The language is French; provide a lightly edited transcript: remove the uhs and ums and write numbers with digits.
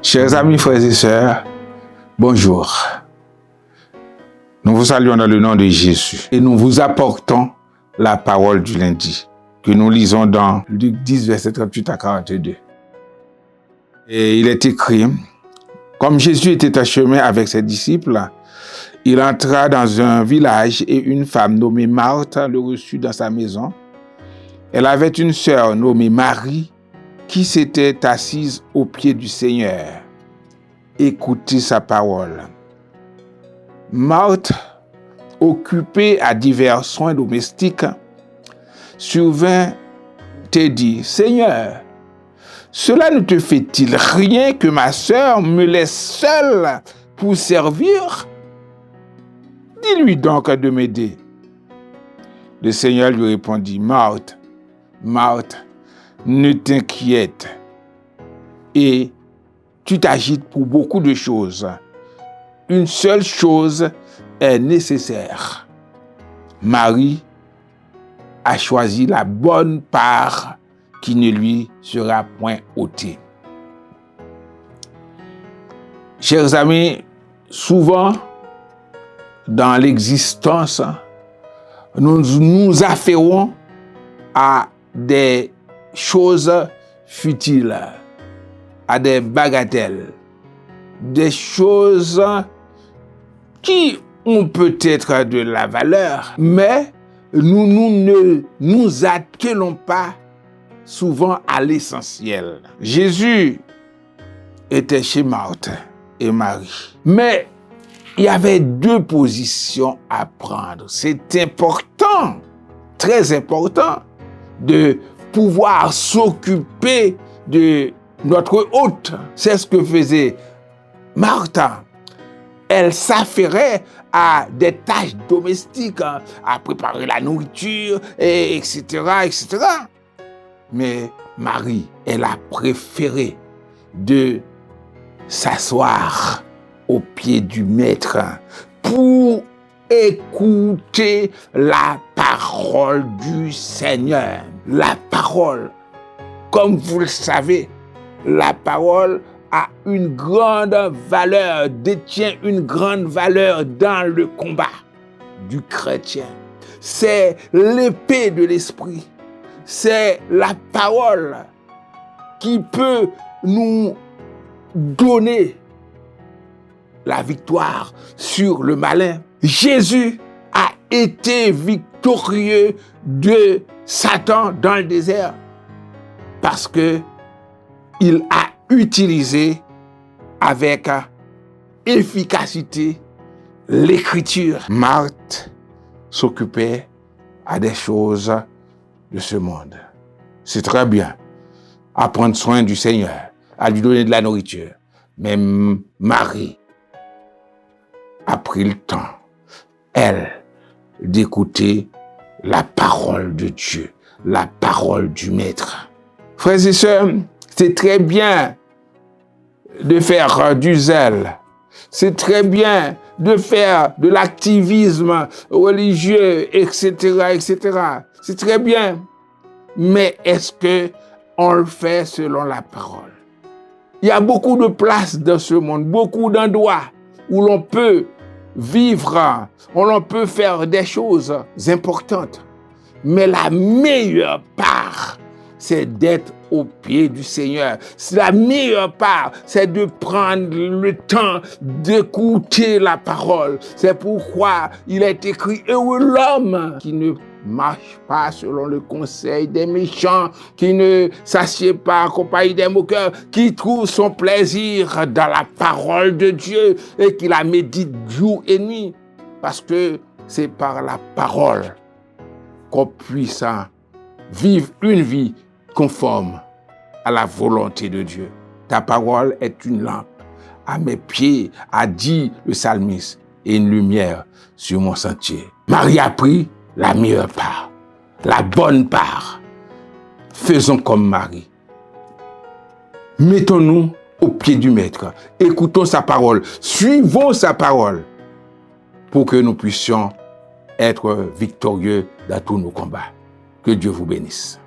Chers amis, frères et sœurs, bonjour. Nous vous saluons dans le nom de Jésus et nous vous apportons la parole du lundi que nous lisons dans Luc 10, verset 38 à 42. Et il est écrit, comme Jésus était en chemin avec ses disciples, il entra dans un village et une femme nommée Marthe le reçut dans sa maison. Elle avait une sœur nommée Marie qui s'était assise aux pieds du Seigneur. Écoutez sa parole. Marthe, occupée à divers soins domestiques, survint et dit, Seigneur, cela ne te fait-il rien que ma sœur me laisse seule pour servir? Dis-lui donc de m'aider. Le Seigneur lui répondit, Marthe, Marthe, ne t'inquiète et tu t'agites pour beaucoup de choses. Une seule chose est nécessaire. Marie a choisi la bonne part qui ne lui sera point ôtée. Chers amis, souvent dans l'existence, nous nous affairons à des choses futiles, à des bagatelles, des choses qui ont peut-être de la valeur, mais nous ne nous attelons pas souvent à l'essentiel. Jésus était chez Marthe et Marie, mais il y avait deux positions à prendre. C'est important, très important, de pouvoir s'occuper de notre hôte. C'est ce que faisait Marthe. Elle s'affairait à des tâches domestiques, à préparer la nourriture, etc., etc. Mais Marie, elle a préféré de s'asseoir aux pieds du Maître pour écouter la parole du Seigneur. La parole, comme vous le savez, la parole a une grande valeur, détient une grande valeur dans le combat du chrétien. C'est l'épée de l'esprit. C'est la parole qui peut nous donner la victoire sur le malin. Jésus a été victorieux de Satan dans le désert parce que il a utilisé avec efficacité l'écriture. Marthe s'occupait à des choses de ce monde. C'est très bien à prendre soin du Seigneur, à lui donner de la nourriture. Mais Marie a pris le temps, elle, d'écouter la parole de Dieu, la parole du Maître. Frères et sœurs, c'est très bien de faire du zèle. C'est très bien de faire de l'activisme religieux, etc., etc. C'est très bien. Mais est-ce que on le fait selon la parole? Il y a beaucoup de places dans ce monde, beaucoup d'endroits où l'on peut vivre, où l'on peut faire des choses importantes. Mais la meilleure part, c'est d'être au pied du Seigneur. La meilleure part, c'est de prendre le temps d'écouter la parole. C'est pourquoi il est écrit « Heureux l'homme qui ne marche pas selon le conseil des méchants, qui ne s'assied pas en compagnie des moqueurs, qui trouve son plaisir dans la parole de Dieu et qui la médite jour et nuit. » Parce que c'est par la parole qu'on puisse vivre une vie conforme à la volonté de Dieu. Ta parole est une lampe à mes pieds, a dit le psalmiste, et une lumière sur mon sentier. Marie a pris la meilleure part, la bonne part. Faisons comme Marie. Mettons-nous au pied du Maître. Écoutons sa parole. Suivons sa parole pour que nous puissions être victorieux dans tous nos combats. Que Dieu vous bénisse.